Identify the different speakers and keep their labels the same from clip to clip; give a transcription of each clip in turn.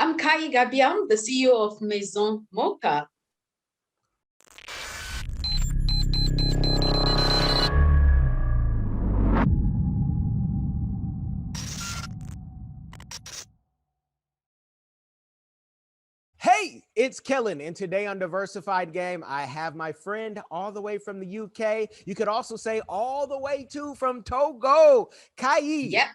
Speaker 1: I'm Kayi Gabiam, the CEO of Maison Moka.
Speaker 2: Hey, it's Kellen, and today on Diversified Game, I have my friend all the way from the UK. You could also say all the way to from Togo, Kayi.
Speaker 1: Yep.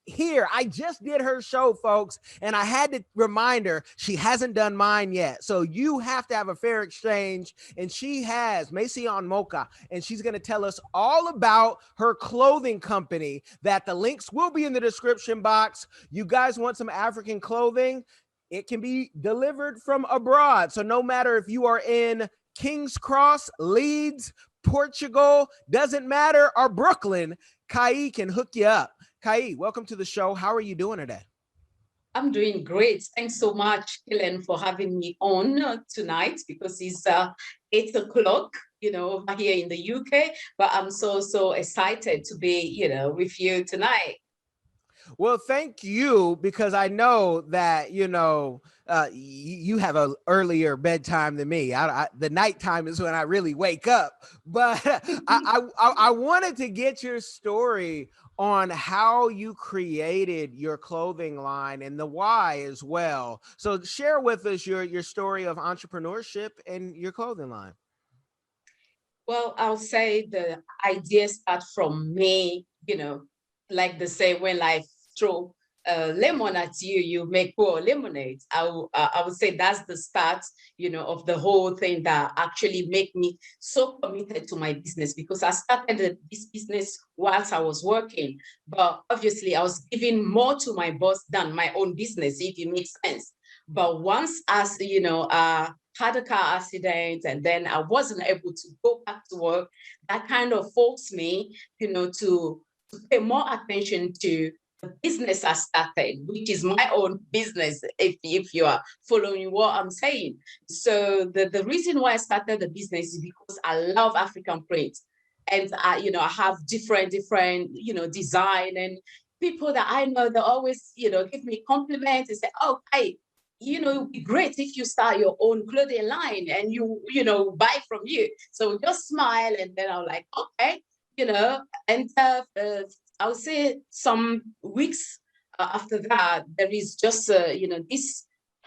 Speaker 2: Here, I just did her show, folks, and I had to remind her she hasn't done mine yet. So you have to have a fair exchange, and she has Maison Moka, and she's going to tell us all about her clothing company. That the links will be in the description box. You guys want some African clothing? It can be delivered from abroad. So no matter if you are in King's Cross, Leeds, Portugal, doesn't matter, or Brooklyn, Kayi can hook you up. Kayi, welcome to the show. How are you doing today?
Speaker 1: I'm doing great. Thanks so much, Kellen, for having me on tonight because it's 8 o'clock, over here in the UK. But I'm so excited to be, with you tonight.
Speaker 2: Well, thank you, because I know that, you have an earlier bedtime than me. The nighttime is when I really wake up. But I wanted to get your story on how you created your clothing line and the why as well. So share with us your story of entrepreneurship and your clothing line.
Speaker 1: Well, I'll say the idea starts from me, like they say, when life throw lemon at you, you make poor lemonade. I would say that's the start, of the whole thing that actually make me so committed to my business because I started this business whilst I was working. But obviously, I was giving more to my boss than my own business, if it makes sense. But once, as had a car accident and then I wasn't able to go back to work, that kind of forced me, to pay more attention to the business I started, which is my own business, if you are following what I'm saying. So the reason why I started the business is because I love African print. And I have different, design, and people that I know, they always, give me compliments and say, oh, hey, it would be great if you start your own clothing line and buy from you. So just smile. And then I'm like, okay, and I would say some weeks after that, there is just, this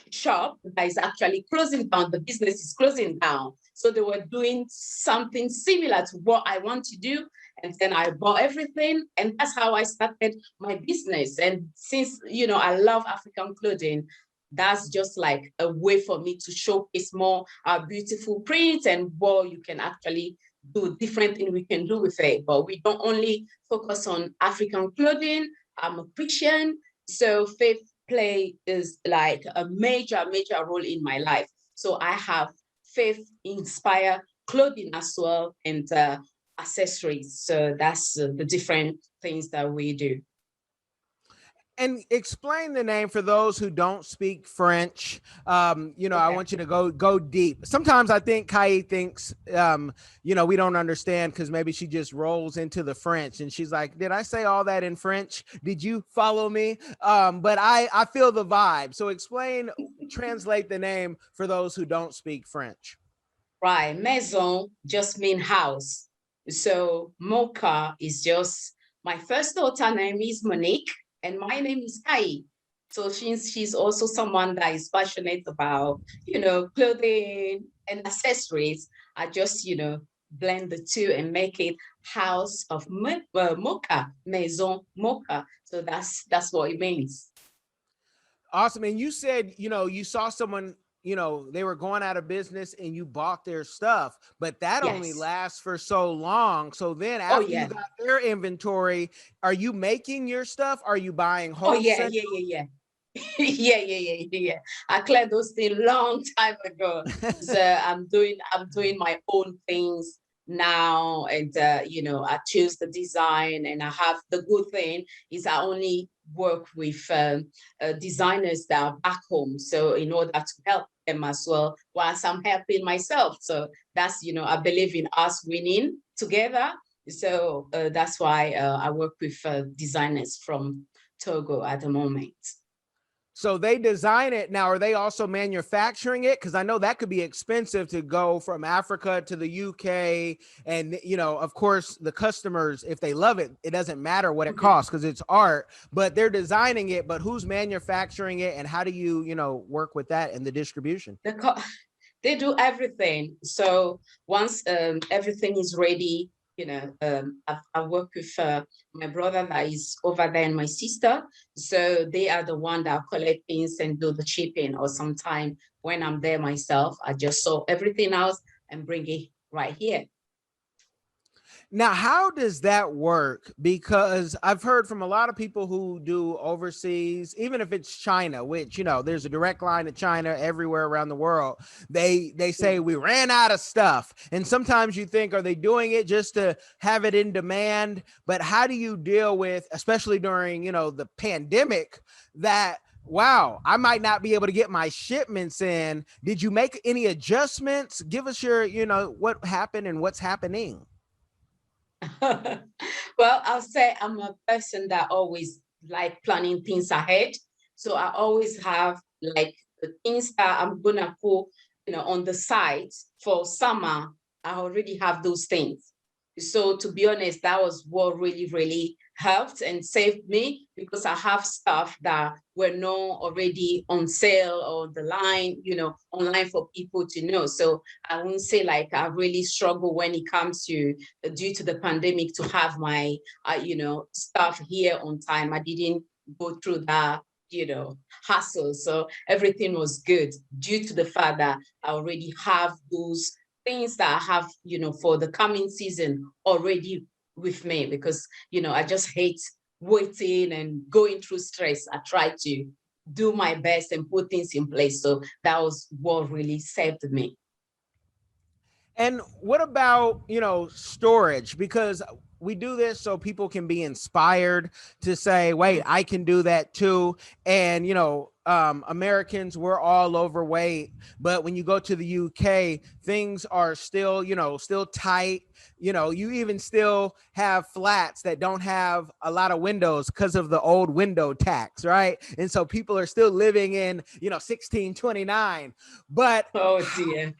Speaker 1: shop that is actually closing down. The business is closing down. So they were doing something similar to what I want to do. And then I bought everything. And that's how I started my business. And since, I love African clothing, that's just like a way for me to showcase more beautiful prints and what you can actually do different things we can do with it. But we don't only focus on African clothing. I'm a Christian, so faith play is like a major role in my life. So I have faith inspire clothing as well, and accessories. So that's the different things that we do.
Speaker 2: And explain the name for those who don't speak French. I
Speaker 1: Okay.
Speaker 2: want you to go deep. Sometimes I think Kayi thinks, we don't understand because maybe she just rolls into the French and she's like, did I say all that in French? Did you follow me? But I feel the vibe. So translate the name for those who don't speak French.
Speaker 1: Right. Maison just mean house. So Moka is just my first daughter name is Monique and my name is Kayi. So she's also someone that is passionate about, clothing and accessories. I just, blend the two and make it house of Moka, Maison Moka. So that's what it means.
Speaker 2: Awesome. And you said, you saw someone, they were going out of business and you bought their stuff, but that only
Speaker 1: Yes.
Speaker 2: lasts for so long. So then
Speaker 1: Oh
Speaker 2: after you
Speaker 1: yeah.
Speaker 2: got their inventory, are you making your stuff? Are you buying
Speaker 1: Oh yeah,
Speaker 2: wholesale?
Speaker 1: yeah. Yeah. I cleared those things long time ago. So I'm doing my own things now, and I choose the design, and I have the good thing is I only work with designers that are back home. So in order to help them as well, whilst I'm helping myself. So that's I believe in us winning together. So that's why I work with designers from Togo at the moment.
Speaker 2: So they design it. Now, are they also manufacturing it? Because I know that could be expensive to go from Africa to the UK. And, you know, of course, the customers, if they love it, it doesn't matter what it costs because it's art, but they're designing it. But who's manufacturing it? And how do you, you know, work with that and the distribution?
Speaker 1: They do everything. So once everything is ready, you know, I work with my brother that is over there and my sister. So they are the one that collect things and do the shipping. Or sometime when I'm there myself, I just sort everything out and bring it right here.
Speaker 2: Now, how does that work? Because I've heard from a lot of people who do overseas, even if it's China, which, you know, there's a direct line to China everywhere around the world. They say we ran out of stuff. And sometimes you think, are they doing it just to have it in demand? But how do you deal with, especially during, you know, the pandemic, that wow, I might not be able to get my shipments in. Did you make any adjustments? Give us your, you know, what happened and what's happening.
Speaker 1: Well, I'll say I'm a person that always like planning things ahead. So I always have like the things that I'm gonna put, you know, on the side for summer. I already have those things. So to be honest, that was what really, really helped and saved me because I have stuff that were not already on sale or the line, you know, online for people to know. So I won't say like I really struggle when it comes to due to the pandemic to have my, you know, stuff here on time. I didn't go through that, you know, hassle. So everything was good due to the fact that I already have those things that I have, you know, for the coming season already with me because, you know, I just hate waiting and going through stress. I try to do my best and put things in place. So that was what really saved me.
Speaker 2: And what about, you know, storage? Because we do this so people can be inspired to say, wait, I can do that too. And, you know, Americans, we're all overweight, but when you go to the UK, things are still, you know, still tight. You know, you even still have flats that don't have a lot of windows because of the old window tax, right? And so people are still living in, you know, 1629. But
Speaker 1: Oh dear.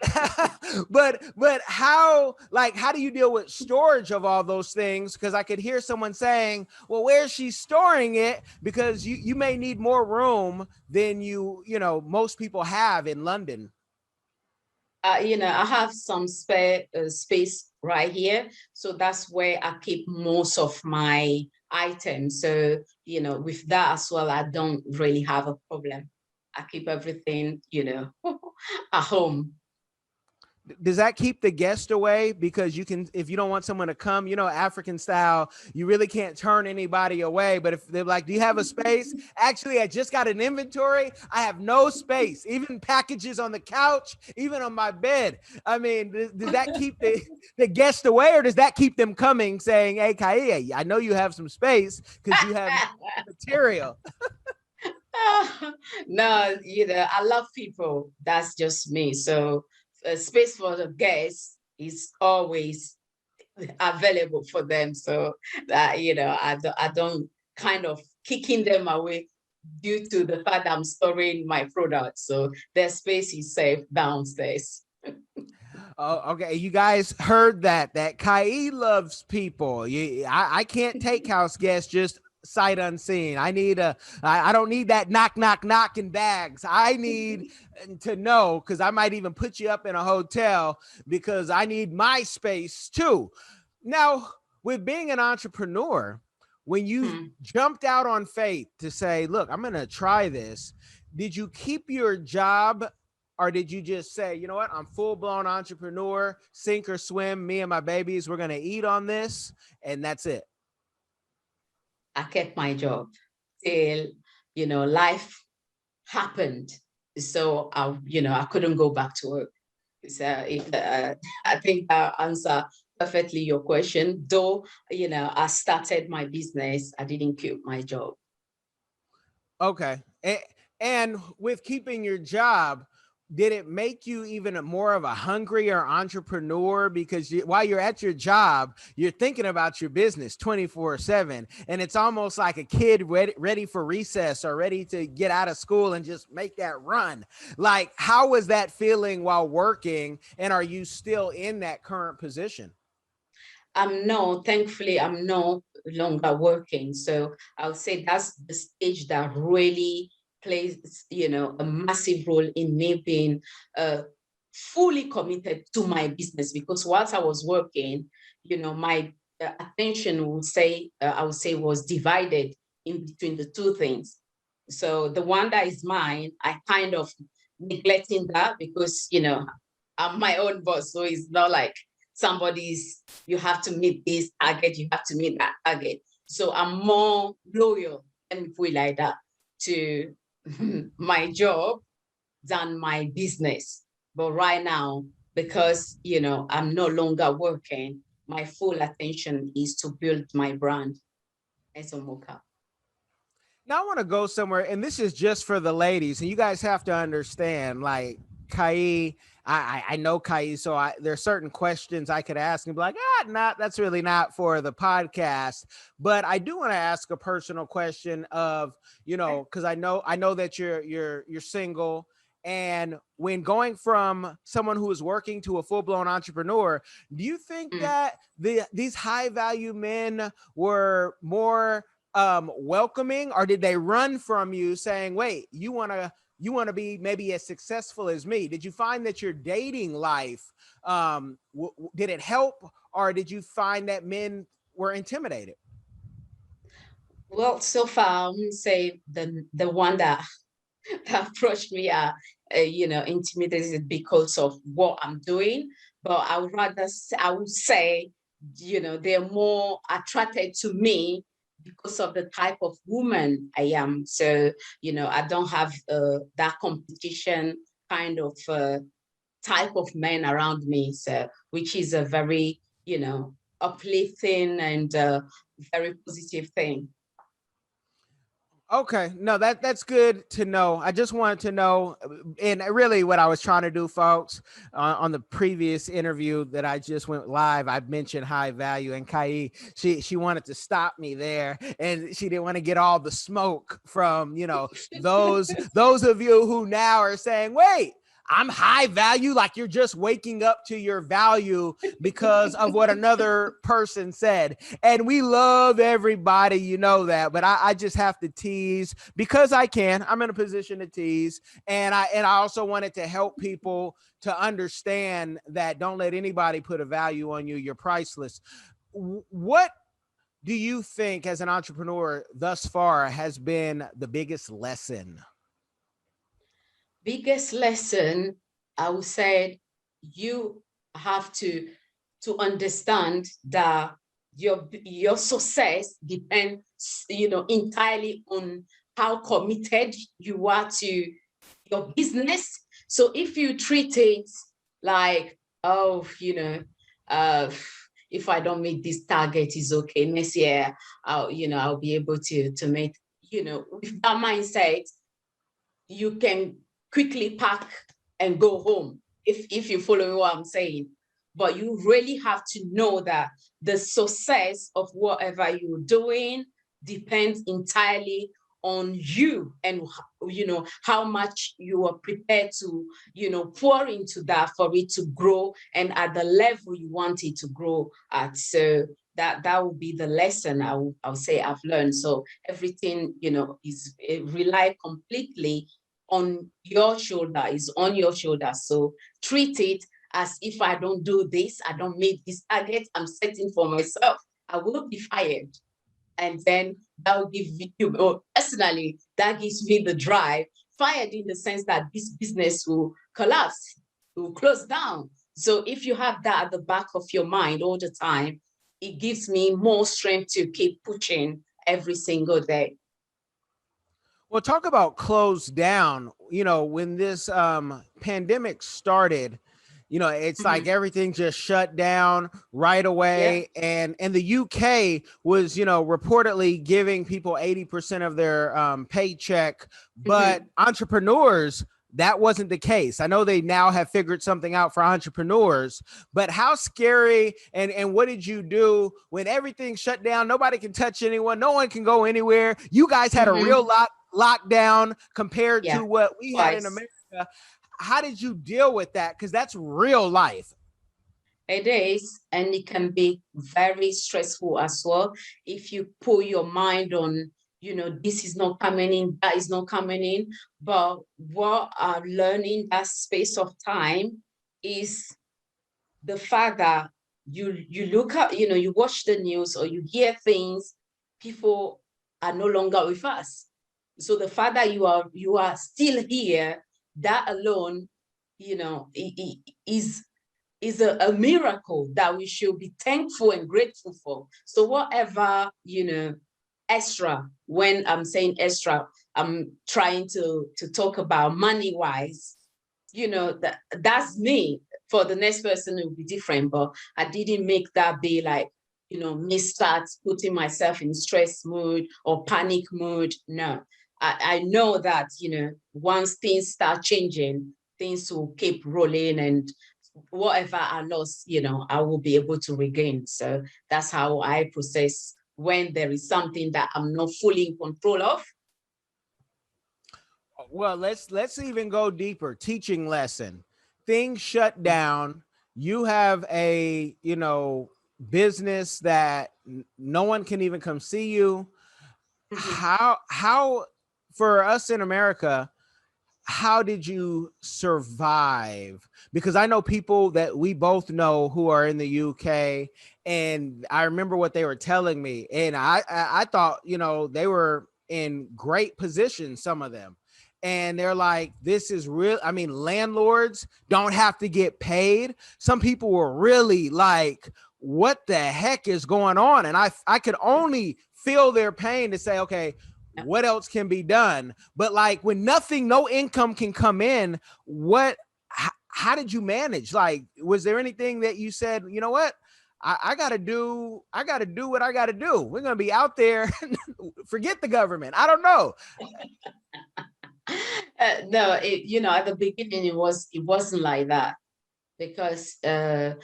Speaker 2: but how, like, how do you deal with storage of all those things? Because I could hear someone saying, well, where's she storing it? Because you may need more room than you know most people have in London.
Speaker 1: You know, I have some spare space right here. So that's where I keep most of my items. So, you know, with that as well, I don't really have a problem. I keep everything, you know, at home.
Speaker 2: Does that keep the guest away? Because you can, if you don't want someone to come, you know, African style, you really can't turn anybody away. But if they're like, do you have a space? Actually, I just got an inventory. I have no space, even packages on the couch, even on my bed. I mean, does that keep the guest away, or does that keep them coming saying, hey, Kayi, I know you have some space because you have material?
Speaker 1: No, you know, I love people. That's just me. So space for the guests is always available for them. So that, you know, I don't kind of kicking them away due to the fact I'm storing my products. So their space is safe downstairs.
Speaker 2: Oh, okay. You guys heard that Kayi loves people. I can't take house guests just sight unseen. I don't need that knock, knock, knocking bags. I need to know, because I might even put you up in a hotel because I need my space too. Now, with being an entrepreneur, when you jumped out on faith to say, look, I'm going to try this, did you keep your job, or did you just say, you know what, I'm full blown entrepreneur, sink or swim, me and my babies, we're going to eat on this, and that's it?
Speaker 1: I kept my job till, you know, life happened. So you know, I couldn't go back to work. So I think I answer perfectly your question. Though, you know, I started my business, I didn't quit my job.
Speaker 2: Okay. And with keeping your job, did it make you even more of a hungrier entrepreneur? Because while you're at your job, you're thinking about your business 24/7. And it's almost like a kid ready for recess or ready to get out of school and just make that run. Like, how was that feeling while working? And are you still in that current position?
Speaker 1: No, thankfully, I'm no longer working. So I'll say that's the stage that really plays, a massive role in me being fully committed to my business. Because whilst I was working, my attention I would say was divided in between the two things. So the one that is mine, I kind of neglecting that because, I'm my own boss. So it's not like somebody's, you have to meet this target, you have to meet that target. So I'm more loyal, and put it like that, to my job than my business. But right now, because I'm no longer working, my full attention is to build my brand as a Moka.
Speaker 2: Now I want to go somewhere, and this is just for the ladies, and you guys have to understand, like Kayi, I know Kayi, so there are certain questions I could ask and be like, that's really not for the podcast. But I do want to ask a personal question of, because I know that you're single. And when going from someone who is working to a full-blown entrepreneur, do you think that these high value men were more welcoming, or did they run from you saying, wait, you want to be maybe as successful as me? Did you find that your dating life, did it help, or did you find that men were intimidated?
Speaker 1: Well, so far, I wouldn't say the one that approached me are, intimidated because of what I'm doing. But I would say, they're more attracted to me because of the type of woman I am. So, I don't have that competition kind of type of men around me. So, which is a very, uplifting and very positive thing.
Speaker 2: Okay, no, that's good to know. I just wanted to know, and really what I was trying to do, folks, on the previous interview that I just went live, I mentioned high value, and Kayi, she wanted to stop me there, and she didn't want to get all the smoke from those of you who now are saying, wait, I'm high value, like you're just waking up to your value because of what another person said. And we love everybody, that, but I just have to tease because I can. I'm in a position to tease. And I also wanted to help people to understand that don't let anybody put a value on you. You're priceless. What do you think as an entrepreneur thus far has been the biggest lesson?
Speaker 1: Biggest lesson, I would say, you have to understand that your success depends, entirely on how committed you are to your business. So if you treat it like, oh, uh, if I don't meet this target, is okay. Next year, I'll be able to make, with that mindset, you can quickly pack and go home, if you follow what I'm saying. But you really have to know that the success of whatever you're doing depends entirely on you, and how much you are prepared to pour into that for it to grow and at the level you want it to grow at. So that would be the lesson I'll say I've learned. So everything is rely completely on your shoulder, is on your shoulder. So treat it as, if I don't do this, I don't meet this target I'm setting for myself, I will be fired. And then that will give you, personally, that gives me the drive. Fired in the sense that this business will collapse, will close down. So if you have that at the back of your mind all the time, it gives me more strength to keep pushing every single day.
Speaker 2: Well, talk about closed down. When this pandemic started, it's like
Speaker 1: Mhm.
Speaker 2: everything just shut down right
Speaker 1: Yeah.
Speaker 2: away. And the UK was, reportedly giving people 80% of their paycheck, but
Speaker 1: Mhm.
Speaker 2: entrepreneurs that wasn't the case. I know they now have figured something out for entrepreneurs, but how scary and what did you do when everything shut down? Nobody can touch anyone. No one can go anywhere. You guys had a real lockdown compared
Speaker 1: Yeah,
Speaker 2: to what we had in
Speaker 1: twice.
Speaker 2: America. How did you deal with that? Because that's real life.
Speaker 1: It is, and it can be very stressful as well if you put your mind on, this is not coming in, that is not coming in. But what I've learned in that space of time is the fact that you look at, you watch the news or you hear things, people are no longer with us. So the fact that you are still here, that alone, is a miracle that we should be thankful and grateful for. So whatever, extra, when I'm saying extra, I'm trying to talk about money wise, that's me. For the next person, it will be different, but I didn't make that be like, me start putting myself in stress mood or panic mood. No, I know that, once things start changing, things will keep rolling, and whatever I lost, I will be able to regain. So that's how I process when there is something that I'm not fully in control of.
Speaker 2: Well, let's even go deeper. Teaching lesson. Things shut down. You have a, business that no one can even come see you. How for us in America, how did you survive? Because I know people that we both know who are in the UK, and I remember what they were telling me, and I thought, they were in great position, some of them. And they're like, this is real. I mean, landlords don't have to get paid. Some people were really like, what the heck is going on? And I could only feel their pain to say, okay, what else can be done? But like when no income can come in, how did you manage? Like, was there anything that you said, you know what? I gotta do what I gotta do. We're gonna be out there. Forget the government. I don't know.
Speaker 1: No, at the beginning it wasn't like that, because the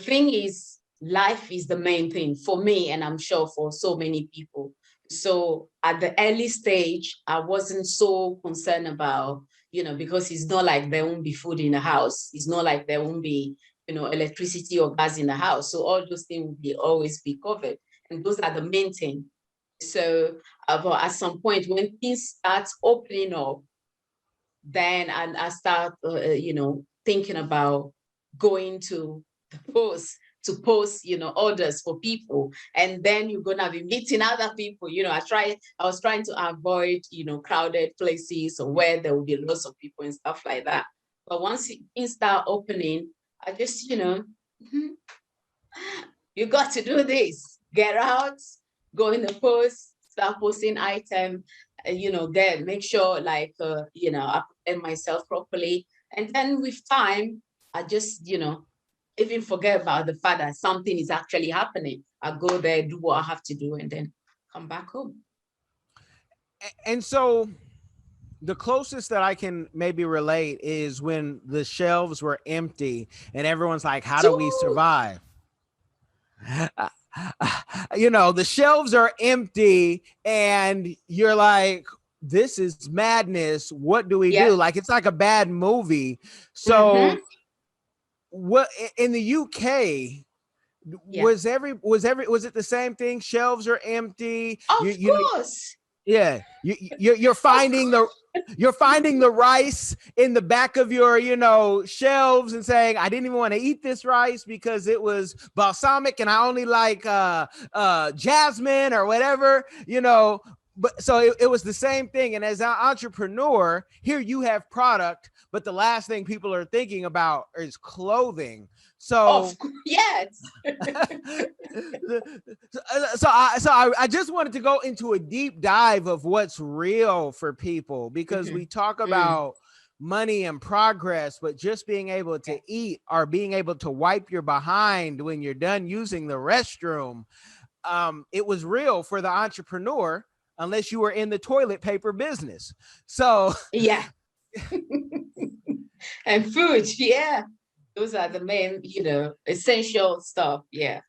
Speaker 1: thing is, life is the main thing for me, and I'm sure for so many people. So at the early stage, I wasn't so concerned about, because it's not like there won't be food in the house. It's not like there won't be, electricity or gas in the house. So all those things will always be covered. And those are the main thing. So but at some point when things start opening up, then I start, thinking about going to the post to post, orders for people. And then you're gonna be meeting other people. I was trying to avoid, crowded places or where there will be lots of people and stuff like that. But once things start opening, I just, you got to do this. Get out, go in the post, start posting item, get make sure like I prepare myself properly. And then with time, I just, even forget about the fact that something is actually happening. I go there, do what I have to do, and then come back home.
Speaker 2: And so the closest that I can maybe relate is when the shelves were empty and everyone's like, how do we survive? The shelves are empty and you're like, this is madness. What do we do? Like, it's like a bad movie. So what in the UK, was it the same thing? Shelves are empty.
Speaker 1: Of course.
Speaker 2: Yeah, you're finding the rice in the back of your shelves and saying, I didn't even want to eat this rice because it was balsamic and I only like jasmine or whatever. But so it was the same thing. And as an entrepreneur, here you have product, but the last thing people are thinking about is clothing. So
Speaker 1: yes.
Speaker 2: I just wanted to go into a deep dive of what's real for people, because we talk about money and progress, but just being able to eat or being able to wipe your behind when you're done using the restroom, it was real for the entrepreneur, unless you were in the toilet paper business. So
Speaker 1: And food, yeah. Those are the main, essential stuff. Yeah.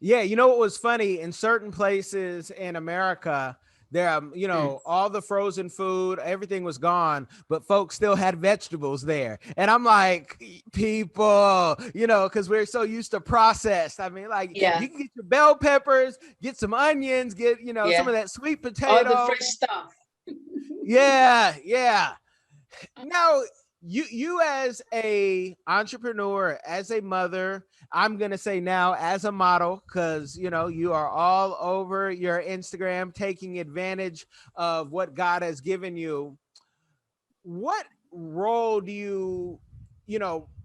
Speaker 2: Yeah, you know what was funny? In certain places in America, there,
Speaker 1: Mm.
Speaker 2: all the frozen food, everything was gone, but folks still had vegetables there. And I'm like, people, because we're so used to processed. I mean, like,
Speaker 1: Yeah.
Speaker 2: you can get your bell peppers, get some onions, get, some
Speaker 1: Yeah.
Speaker 2: of that sweet
Speaker 1: All the
Speaker 2: potato.
Speaker 1: fresh stuff.
Speaker 2: Yeah, yeah. Now, you as a entrepreneur, as a mother, I'm gonna say now as a model, because you are all over your Instagram taking advantage of what God has given you. What role do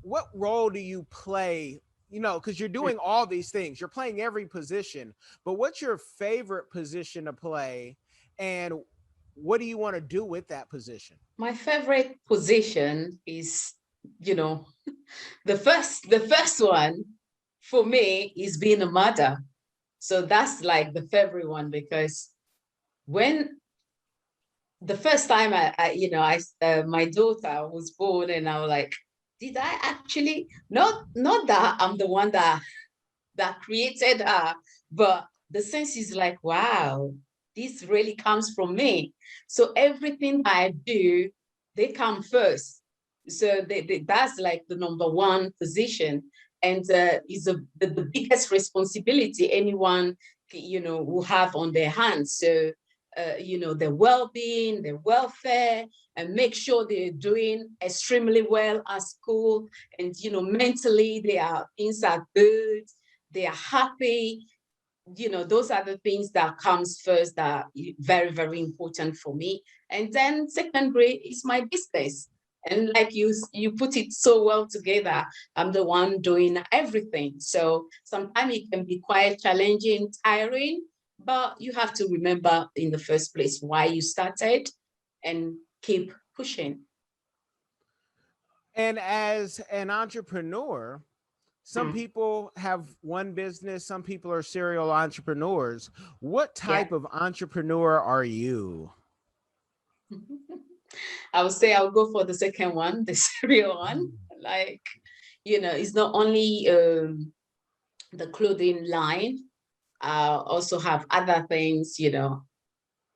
Speaker 2: what role do you play? Because you're
Speaker 1: Mm.
Speaker 2: doing all these things, you're playing every position, but what's your favorite position to play, and what do you want to do with that position?
Speaker 1: My favorite position is, you know, the first one for me is being a mother. So that's like the favorite one because when the first time my daughter was born and I was like, did I actually not that I'm the one that created her, but the sense is like, wow, this really comes from me. So everything I do, they come first. So that's like the number one position, and is the biggest responsibility anyone will have on their hands. So their well-being, their welfare, and make sure they're doing extremely well at school, and mentally things are good, they are happy. Those are the things that comes first that are very, very important for me. And then secondary is my business. And like you put it so well together, I'm the one doing everything. So sometimes it can be quite challenging, tiring, but you have to remember in the first place why you started and keep pushing.
Speaker 2: And as an entrepreneur, some
Speaker 1: Mm.
Speaker 2: people have one business, some people are serial entrepreneurs. What
Speaker 1: Yeah.
Speaker 2: type of entrepreneur are you?
Speaker 1: I would say I'll go for the second one, the serial one. Like, it's not only the clothing line. I also have other things,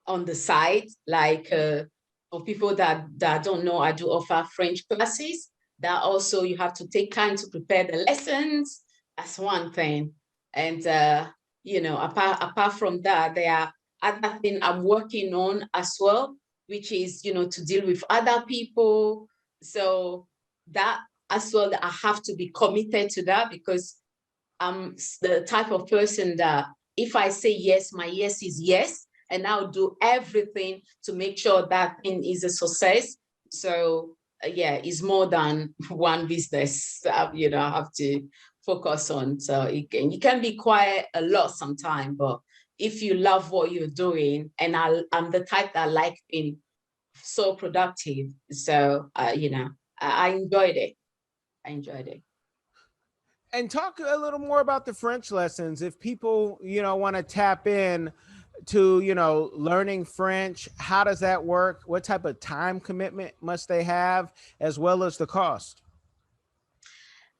Speaker 1: on the side. Like for people that don't know, I do offer French classes. That also you have to take time to prepare the lessons. That's one thing. And apart from that, there are other things I'm working on as well, which is to deal with other people. So that as well, I have to be committed to that because I'm the type of person that if I say yes, my yes is yes, and I'll do everything to make sure that thing is a success. So yeah, it's more than one business. I have to focus on. So it can be quite a lot sometimes, but if you love what you're doing, and I'm the type that like being so productive. So I enjoyed it. I enjoyed it.
Speaker 2: And talk a little more about the French lessons. If people, want to tap in to, learning French, how does that work? What type of time commitment must they have, as well as the cost?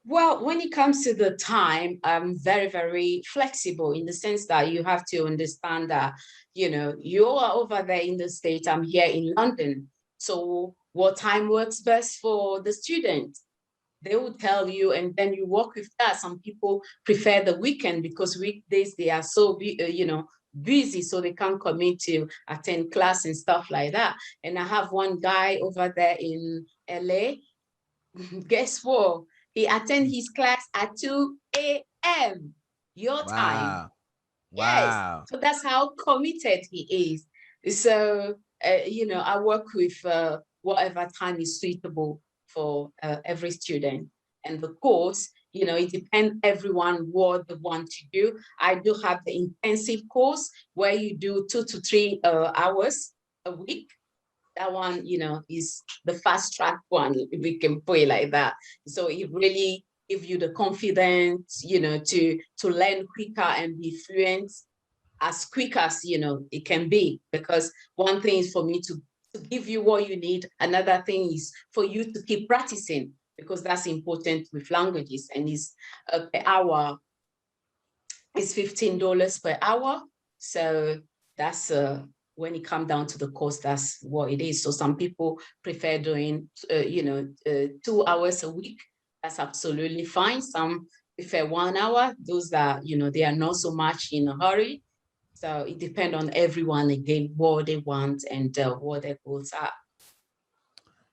Speaker 1: Well, when it comes to the time, I'm very, very flexible in the sense that you have to understand that, you are over there in the States, I'm here in London. So what time works best for the student? They will tell you, and then you work with that. Some people prefer the weekend because weekdays they are so, busy, so they can't commit to attend class and stuff like that. And I have one guy over there in LA. Guess what? He attend his class at 2 a.m. your time.
Speaker 2: Wow.
Speaker 1: Yes.
Speaker 2: Wow.
Speaker 1: So that's how committed he is. So, I work with whatever time is suitable for every student. And the course, it depends everyone what they want to do. I do have the intensive course where you do 2 to 3 hours a week. That one, is the fast track one, if we can put it like that. So it really gives you the confidence, to learn quicker and be fluent as quick as it can be. Because one thing is for me to to give you what you need. Another thing is for you to keep practicing, because that's important with languages. And it's per hour is $15 per hour. So that's when it comes down to the cost, that's what it is. So some people prefer doing 2 hours a week. That's absolutely fine. Some prefer 1 hour. Those that they are not so much in a hurry. So it depends on everyone again, what they want and what their goals are.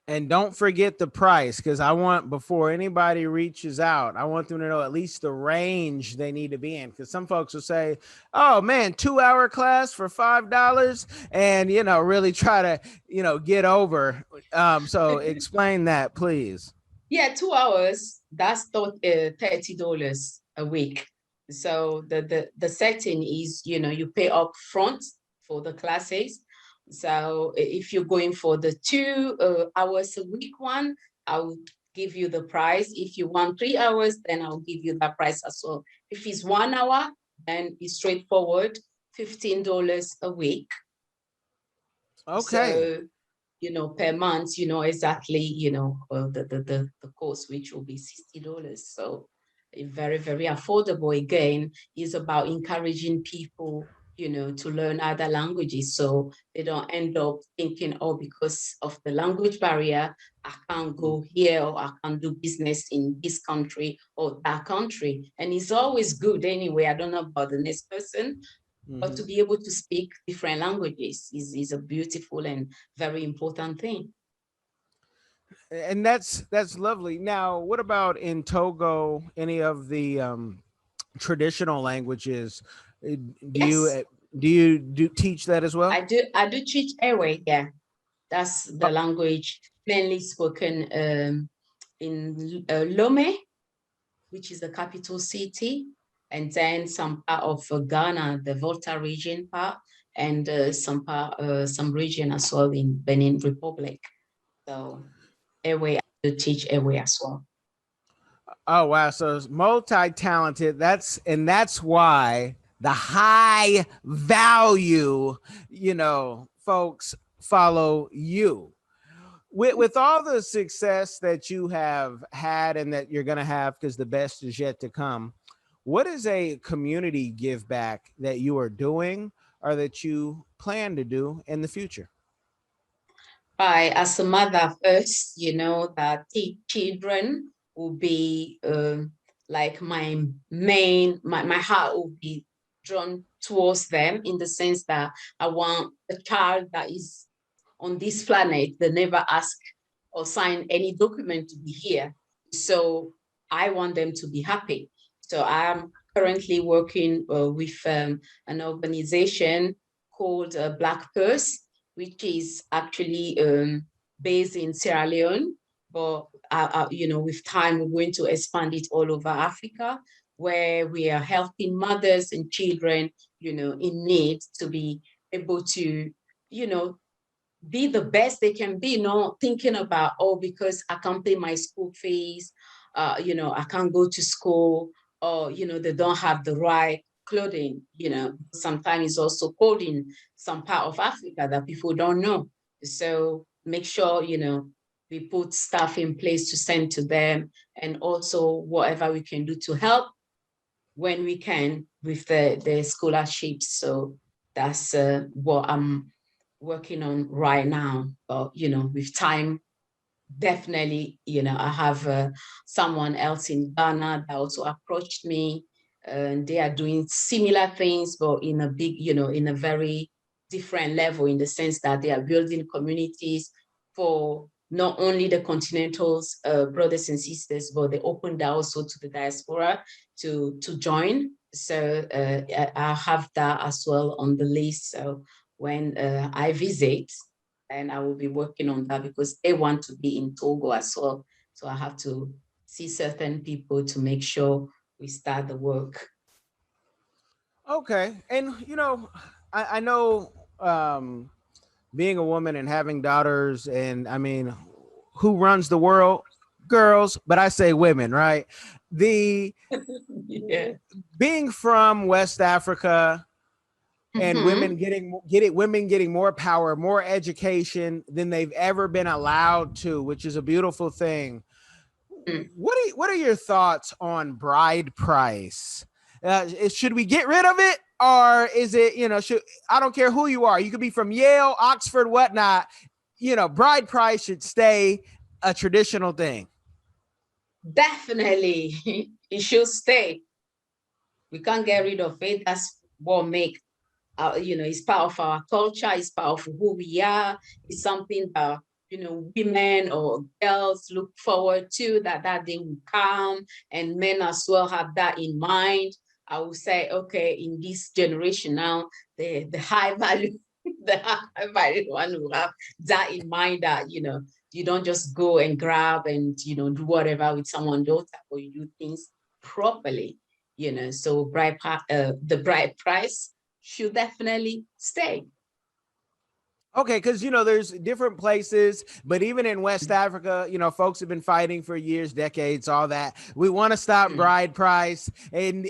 Speaker 2: And don't forget the price, because I want, before anybody reaches out, I want them to know at least the range they need to be in. Because some folks will say, oh man, 2-hour class for $5, and really try to get over. So explain that, please.
Speaker 1: Yeah, 2 hours, that's $30 a week. So the setting is, you pay up front for the classes. So if you're going for the 2 hours a week one, I'll give you the price. If you want 3 hours, then I'll give you that price as well. If it's 1 hour, then it's straightforward, $15 a week.
Speaker 2: Okay.
Speaker 1: So, per month, exactly, the cost, which will be $60. So very, very affordable. Again, is about encouraging people, to learn other languages. So they don't end up thinking, oh, because of the language barrier, I can't go here, or I can't do business in this country or that country. And it's always good anyway. I don't know about the next person, but to be able to speak different languages is a beautiful and very important thing.
Speaker 2: And that's lovely. Now, what about in Togo? Any of the traditional languages? Do
Speaker 1: Yes,
Speaker 2: you teach that as well?
Speaker 1: I do teach Ewe. Yeah, that's the language mainly spoken in Lome, which is the capital city, and then some part of Ghana, the Volta region part, and some region as well in Benin Republic. So Ewe, I do teach Ewe as well.
Speaker 2: Oh wow, so it's multi-talented. That's why the high value, folks follow you. With all the success that you have had and that you're going to have, because the best is yet to come, what is a community give back that you are doing or that you plan to do in the future?
Speaker 1: As a mother first, that children will be like my heart will be drawn towards them, in the sense that I want a child that is on this planet that never ask or sign any document to be here. So I want them to be happy. So I'm currently working with an organization called Black Purse, which is actually based in Sierra Leone. But with time, we're going to expand it all over Africa, where we are helping mothers and children, in need, to be able to, be the best they can be, not thinking about, oh, because I can't pay my school fees, I can't go to school, or, they don't have the right clothing, sometimes it's also cold in some part of Africa that people don't know. So make sure, we put stuff in place to send to them, and also whatever we can do to help when we can with the scholarships. So that's what I'm working on right now. But with time, definitely, I have someone else in Ghana that also approached me, and they are doing similar things, but in a big, in a very different level, in the sense that they are building communities for not only the continentals, brothers and sisters, but they opened also to the diaspora to join. So I have that as well on the list. So when I visit, and I will be working on that, because they want to be in Togo as well. So I have to see certain people to make sure we start the work.
Speaker 2: Okay. And, I know being a woman and having daughters, and I mean, who runs the world? Girls, but I say women, right? The
Speaker 1: Yeah.
Speaker 2: Being from West Africa, and women getting more power, more education than they've ever been allowed to, which is a beautiful thing. What are your thoughts on bride price? Should we get rid of it, or is it, I don't care who you are. You could be from Yale, Oxford, whatnot. Bride price should stay a traditional thing.
Speaker 1: Definitely, it should stay. We can't get rid of it. That's what make it's part of our culture. It's part of who we are. It's something that women or girls look forward to. That day will come, and men as well have that in mind. I will say, okay, in this generation now, the high value, the high value one will have that in mind, that you don't just go and grab and do whatever with someone's daughter, or you do things properly. So the bride price should definitely stay.
Speaker 2: Okay, because there's different places, but even in West Africa, folks have been fighting for years, decades, all that. We want to stop bride price, and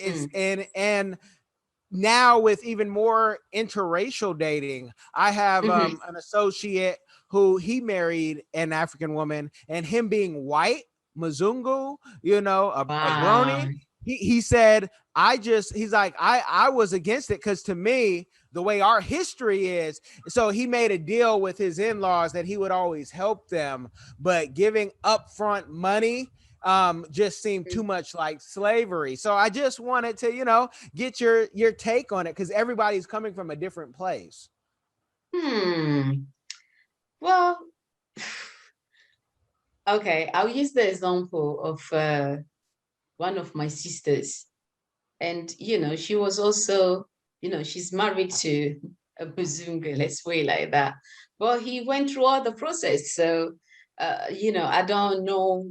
Speaker 2: and now with even more interracial dating, I have an associate who he married an African woman, and him being white, Mzungu, a brony. He said, he's like, I was against it, because to me, the way our history is, so he made a deal with his in-laws that he would always help them, but giving upfront money just seemed too much like slavery. So I just wanted to, get your take on it, because everybody's coming from a different place.
Speaker 1: Well, okay, I'll use the example of one of my sisters. And, she was also, she's married to a Bazunga, let's say like that. But he went through all the process. So, I don't know,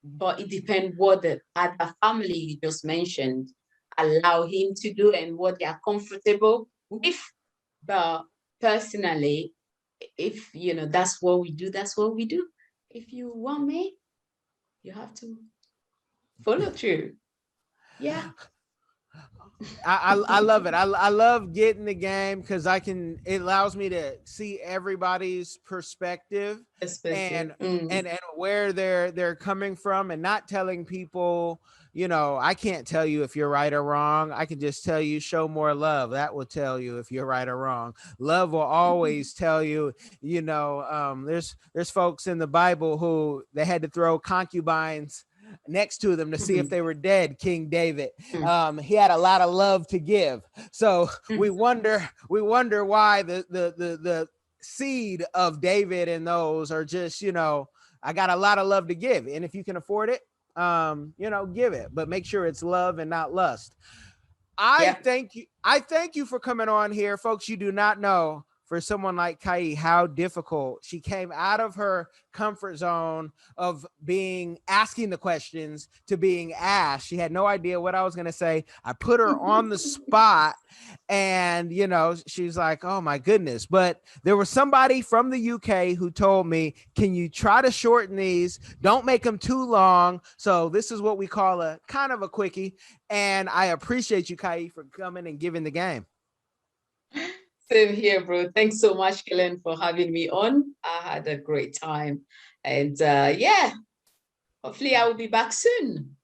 Speaker 1: but it depends what the other family you just mentioned allow him to do and what they are comfortable with. But personally, if, that's what we do, that's what we do. If you want me, you have to follow through. Yeah.
Speaker 2: I love it. I love getting the game, because it allows me to see everybody's perspective and where they're coming from, and not telling people, I can't tell you if you're right or wrong. I can just tell you, show more love. That will tell you if you're right or wrong. Love will always tell you. There's folks in the Bible who they had to throw concubines next to them to see if they were dead. King David, he had a lot of love to give. So we wonder why the seed of David and those are just, I got a lot of love to give. And if you can afford it, give it, but make sure it's love and not lust. I thank you for coming on here, folks. You do not know, for someone like Kayi, how difficult she came out of her comfort zone of asking the questions to being asked. She had no idea what I was going to say. I put her on the spot, and, she's like, oh my goodness. But there was somebody from the UK who told me, can you try to shorten these? Don't make them too long. So this is what we call a kind of a quickie. And I appreciate you, Kayi, for coming and giving the game.
Speaker 1: Same here, bro. Thanks so much, Kellen, for having me on. I had a great time. And hopefully I will be back soon.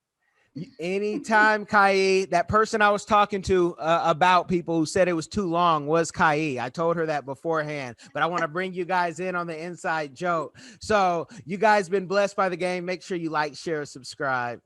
Speaker 2: Anytime, Kayi. That person I was talking to about people who said it was too long was Kayi. I told her that beforehand, but I want to bring you guys in on the inside joke. So you guys been blessed by the game. Make sure you like, share, subscribe.